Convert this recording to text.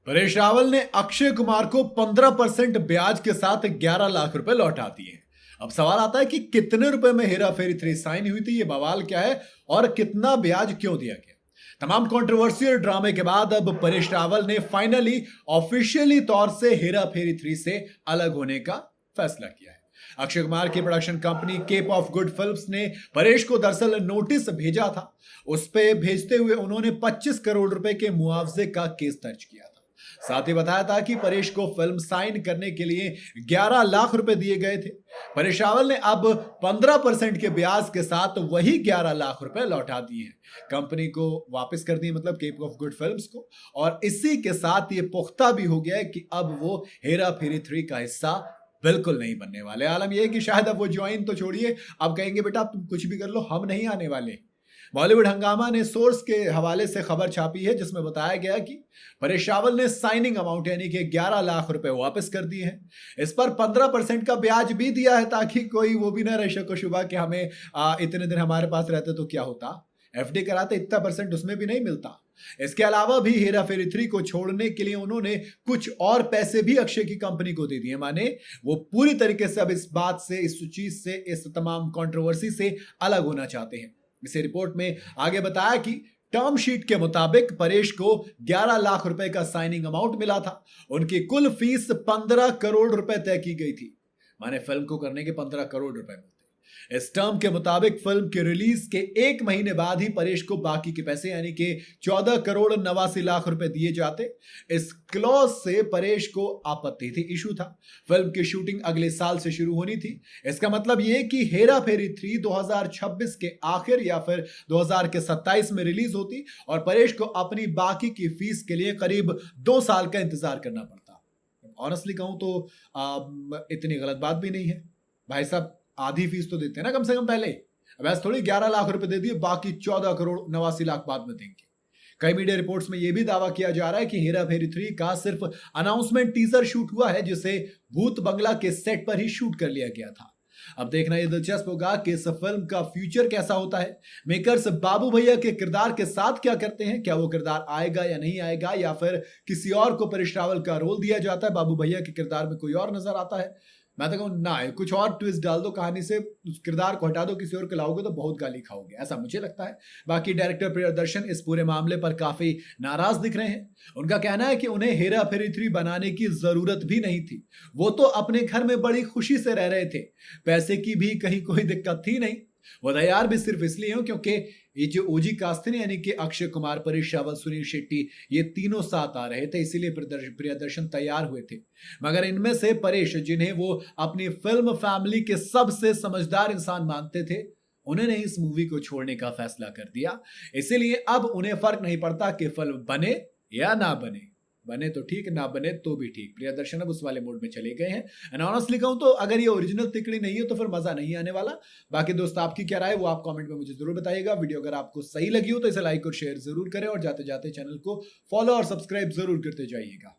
परेश रावल ने अक्षय कुमार को 15% ब्याज के साथ 11 लाख रुपए लौटा दिए। अब सवाल आता है कि कितने रुपए में हेरा फेरी 3 साइन हुई थी, ये बवाल क्या है और कितना ब्याज क्यों दिया गया। तमाम कंट्रोवर्सी और ड्रामे के बाद अब परेश रावल ने फाइनली ऑफिशियली तौर से हेरा फेरी 3 से अलग होने का फैसला किया है। अक्षय कुमार की production company cape of good films ने परेश को दरअसल नोटिस भेजा था। उस पे भेजते हुए उन्होंने 25 करोड़ रुपए के मुआवजे का केस दर्ज किया था। साथ ही बताया था कि परेश को फिल्म साइन करने के लिए 11 लाख रुपए दिए गए थे। परेश रावल ने अब 15% के ब्याज के साथ वही 11 लाख रुपए लौटा दिए हैं, कंपनी को वापस कर दिए, मतलब केप ऑफ गुड फिल्म्स को। और इसी के साथ ये पुख्ता भी हो गया है कि अब वो हेरा फेरी 3 का हिस्सा बिल्कुल नहीं बनने वाले। आलम यह है कि शायद अब वो ज्वाइन तो छोड़िए, अब कहेंगे बेटा तुम कुछ भी कर लो, हम नहीं आने वाले। बॉलीवुड हंगामा ने सोर्स के हवाले से खबर छापी है जिसमें बताया गया कि परेश रावल ने साइनिंग अमाउंट यानी कि 11 लाख रुपए वापस कर दिए हैं। इस पर 15% का ब्याज भी दिया है ताकि कोई वो भी ना रहे शक व शुबा कि हमें इतने दिन हमारे पास रहते तो क्या होता, एफडी कराते इतना परसेंट उसमें भी नहीं मिलता। इसके अलावा भी हेरा फेरी 3 को छोड़ने के लिए उन्होंने कुछ और पैसे भी अक्षय की कंपनी को दे दिए, माने वो पूरी तरीके से अब इस बात से, इस चीज से, इस तमाम कंट्रोवर्सी से अलग होना चाहते हैं। इसे रिपोर्ट में आगे बताया कि टर्म शीट के मुताबिक परेश को 11 लाख रुपए का साइनिंग अमाउंट मिला था। उनकी कुल फीस 15 करोड़ रुपए तय की गई थी, माने फिल्म को करने के 15 करोड़ रुपए मिलते। इस टर्म के मुताबिक फिल्म के रिलीज के 1 महीने बाद ही परेश को बाकी के पैसे यानी कि 14 करोड़ 89 लाख रुपए दिए जाते। इस क्लॉज से परेश को आपत्ति थी, इशू था। फिल्म की शूटिंग अगले साल से शुरू होनी थी। इसका मतलब यह कि हेरा फेरी 3 2026 के आखिर या फिर 2027 में रिलीज होती और परेश को अपनी बाकी की फीस के लिए करीब 2 साल का इंतजार करना पड़ता। ऑनेस्टली कहूं तो इतनी गलत बात भी नहीं है भाई साहब, आधी फीस तो देते हैं ना कम से कम पहले। अब ऐसे थोड़ी 11 लाख रुपए दे दिए, बाकी 14 करोड़ 89 लाख बाद में देंगे। कई मीडिया रिपोर्ट्स में यह भी दावा किया जा रहा है कि हेरा फेरी 3 का सिर्फ अनाउंसमेंट टीजर शूट हुआ है जिसे भूत बंगला के सेट पर ही शूट कर लिया गया था। अब देखना यह दिलचस्प होगा कि इस फिल्म का फ्यूचर कैसा होता है। मेकर्स बाबू भैया के किरदार के साथ क्या करते हैं, क्या वो किरदार आएगा या नहीं आएगा, या फिर किसी और को परेश रावल का रोल दिया जाता है, बाबू भैया के किरदार में कोई और नजर आता है। मैं तो कहूँ ना, कुछ और ट्विस्ट डाल दो कहानी से, उस किरदार को हटा दो, किसी और को लाओगे तो बहुत गाली खाओगे, ऐसा मुझे लगता है। बाकी डायरेक्टर प्रियदर्शन इस पूरे मामले पर काफी नाराज दिख रहे हैं। उनका कहना है कि उन्हें हेरा फेरी 3 बनाने की जरूरत भी नहीं थी, वो तो अपने घर में बड़ी खुशी से रह रहे थे, पैसे की भी कहीं कोई दिक्कत थी नहीं। वो तैयार भी सिर्फ इसलिए हो क्योंकि ये जो ओजी कास्ट थे यानी कि अक्षय कुमार, परेश रावल, सुनील शेट्टी, ये तीनों साथ आ रहे थे, इसीलिए प्रियदर्शन तैयार हुए थे। मगर इनमें से परेश, जिन्हें वो अपनी फिल्म फैमिली के सबसे समझदार इंसान मानते थे, उन्होंने इस मूवी को छोड़ने का फैसला कर दिया। इसीलिए अब उन्हें फर्क नहीं पड़ता कि फिल्म बने या ना बने, बने तो ठीक, ना बने तो भी ठीक। प्रियदर्शन अब उस वाले मोड में चले गए हैं। एंड ऑनेस्टली कहूं तो अगर ये ओरिजिनल तिकड़ी नहीं है तो फिर मजा नहीं आने वाला। बाकी दोस्त आपकी क्या राय है वो आप कमेंट में मुझे जरूर बताइएगा। वीडियो अगर आपको सही लगी हो तो इसे लाइक और शेयर जरूर करें और जाते जाते चैनल को फॉलो और सब्सक्राइब जरूर करते जाइएगा।